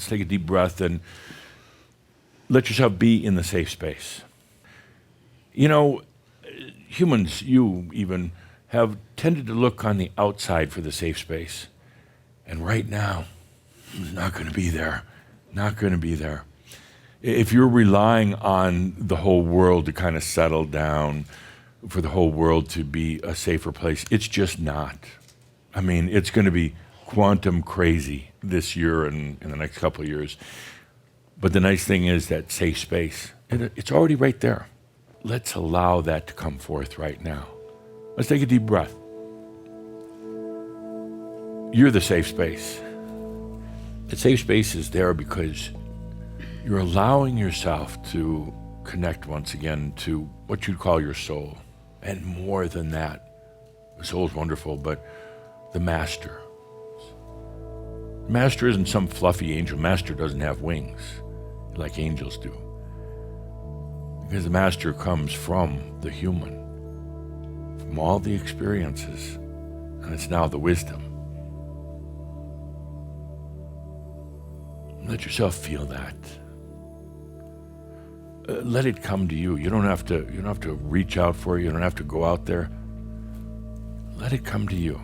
Let's take a deep breath and let yourself be in the safe space. You know, humans, you even, have tended to look on the outside for the safe space. And right now, it's not going to be there. Not going to be there. If you're relying on the whole world to kind of settle down, for the whole world to be a safer place, it's just not. I mean, it's going to be quantum crazy this year and in the next couple of years. But the nice thing is that safe space, it's already right there. Let's allow that to come forth right now. Let's take a deep breath. You're the safe space. The safe space is there because you're allowing yourself to connect once again to what you'd call your soul. And more than that, the soul's wonderful, but the master. The master isn't some fluffy angel. Master doesn't have wings like angels do. Because the master comes from the human, from all the experiences, and it's now the wisdom. Let yourself feel that. Let it come to you. You don't have to reach out for it. You don't have to go out there. Let it come to you.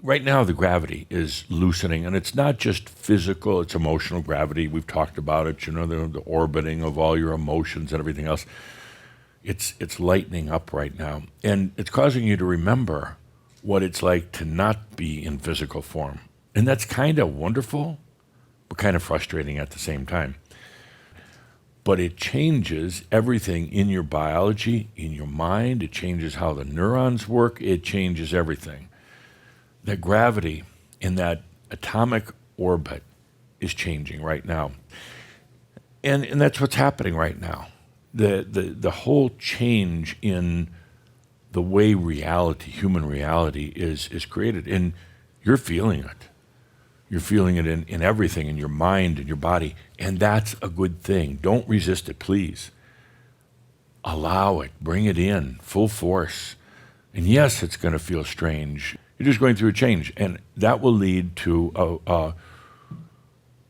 Right now, the gravity is loosening, and it's not just physical, it's emotional gravity. We've talked about it, the orbiting of all your emotions and everything else. It's lightening up right now, and it's causing you to remember what it's like to not be in physical form. And that's kind of wonderful, but kind of frustrating at the same time. But it changes everything in your biology, in your mind. It changes how the neurons work. It changes everything. That gravity in that atomic orbit is changing right now. And that's what's happening right now. The whole change in the way reality, human reality, is created. And you're feeling it. You're feeling it in everything, in your mind and your body. And that's a good thing. Don't resist it, please. Allow it. Bring it in, full force. And yes, it's going to feel strange. You're just going through a change. And that will lead to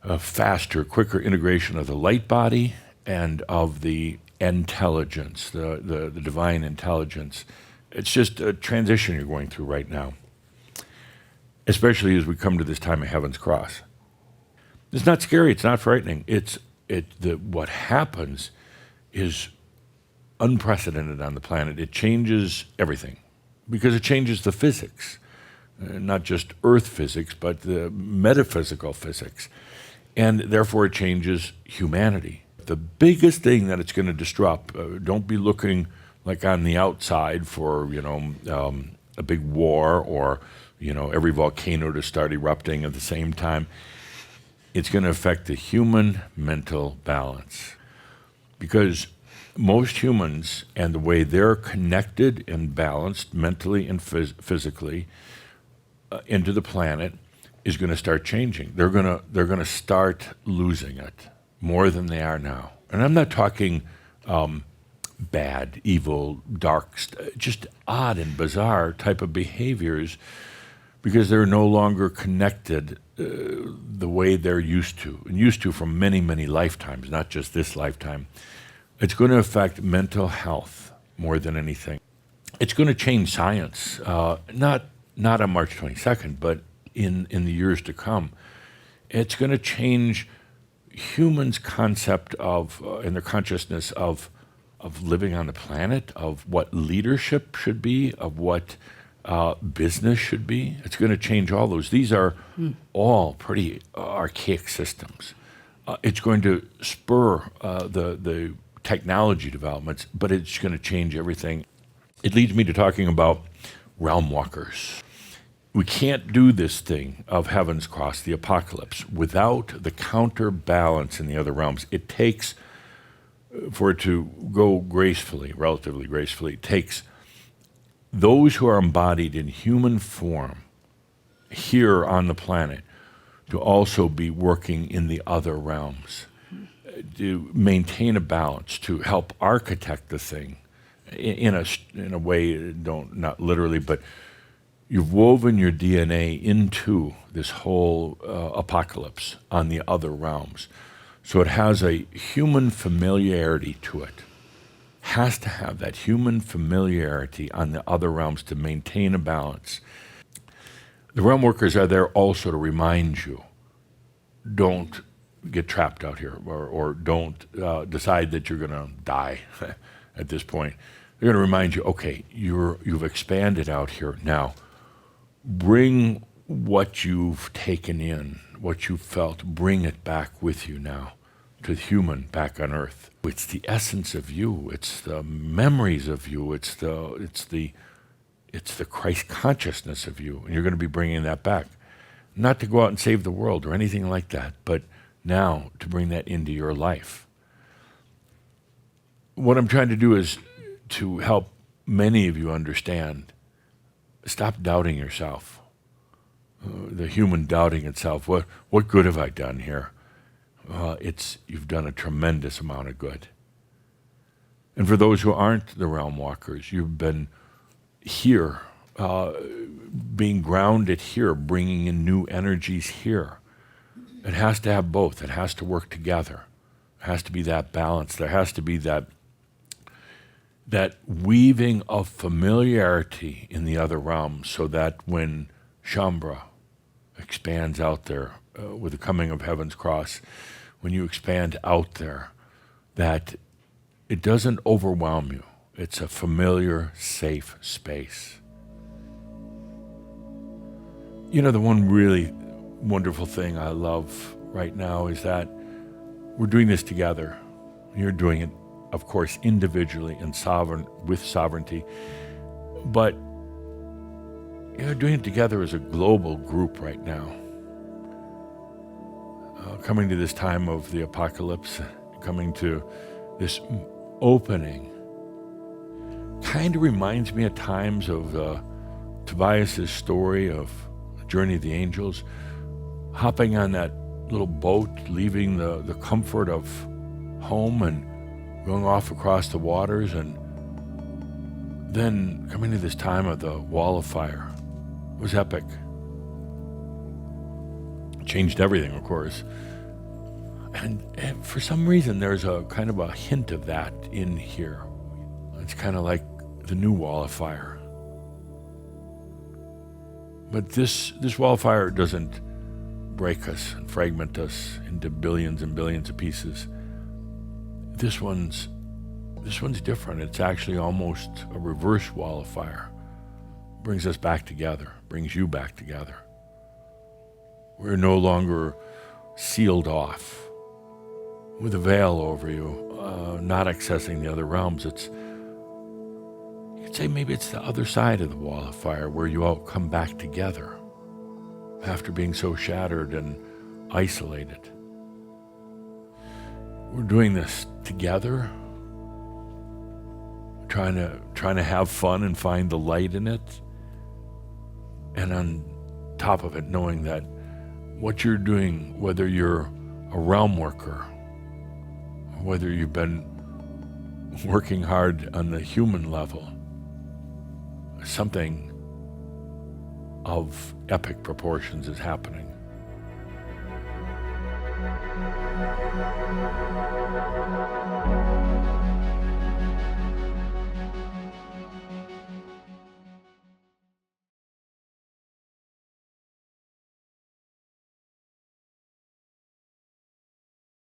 a faster, quicker integration of the light body and of the intelligence, the divine intelligence. It's just a transition you're going through right now, especially as we come to this time of Heaven's Cross. It's not scary. It's not frightening. What happens is unprecedented on the planet. It changes everything because it changes the physics, not just earth physics, but the metaphysical physics. And therefore it changes humanity. The biggest thing that it's going to disrupt, don't be looking like on the outside for, a big war or, every volcano to start erupting at the same time. It's going to affect the human mental balance. Because most humans and the way they're connected and balanced mentally and physically into the planet is going to start changing. They're going to start losing it more than they are now. And I'm not talking bad, evil, dark, just odd and bizarre type of behaviors, because they're no longer connected the way they're used to from many, many lifetimes, not just this lifetime. It's going to affect mental health more than anything. It's going to change science, not on March 22nd, but in the years to come. It's going to change humans' concept of, and their consciousness of living on the planet, of what leadership should be, of what business should be. It's going to change all those. These are all pretty archaic systems. It's going to spur the technology developments, but it's going to change everything. It leads me to talking about realm walkers. We can't do this thing of Heaven's Cross, the apocalypse, without the counterbalance in the other realms. It takes, for it to go gracefully, relatively gracefully, it takes those who are embodied in human form here on the planet to also be working in the other realms, to maintain a balance, to help architect the thing in a way, not literally, but You've woven your DNA into this whole apocalypse on the other realms. So it has a human familiarity to it. Has to have that human familiarity on the other realms to maintain a balance. The realm workers are there also to remind you, don't get trapped out here, or don't decide that you're going to die at this point. They're going to remind you, okay, you've expanded out here. Now, bring what you've taken in, what you've felt, bring it back with you now to the human back on earth. It's the essence of you. It's the memories of you. It's the Christ consciousness of you, and you're going to be bringing that back. Not to go out and save the world or anything like that, but now to bring that into your life. What I'm trying to do is to help many of you understand, stop doubting yourself. The human doubting itself. What good have I done here? You've done a tremendous amount of good. And for those who aren't the realm walkers, you've been here, being grounded here, bringing in new energies here. It has to have both. It has to work together. There has to be that balance. There has to be that weaving of familiarity in the other realms, so that when Shambhala expands out there with the coming of Heaven's Cross, when you expand out there, that it doesn't overwhelm you. It's a familiar, safe space. You know, the one really wonderful thing I love right now is that we're doing this together. You're doing it, of course, individually and with sovereignty, but you're doing it together as a global group right now. Coming to this time of the apocalypse, coming to this opening, kind of reminds me at times of Tobias's story of the Journey of the Angels, hopping on that little boat, leaving the comfort of home and going off across the waters, and then coming to this time of the wall of fire. It was epic. It changed everything, of course. And for some reason, there's a kind of a hint of that in here. It's kind of like the new wall of fire. But this wall of fire doesn't break us and fragment us into billions and billions of pieces. This one's different. It's actually almost a reverse wall of fire. Brings us back together, brings you back together. We're no longer sealed off with a veil over you, not accessing the other realms. You could say maybe it's the other side of the wall of fire, where you all come back together after being so shattered and isolated. We're doing this together, trying to have fun and find the light in it, and on top of it, knowing that what you're doing, whether you're a realm worker, whether you've been working hard on the human level, something of epic proportions is happening.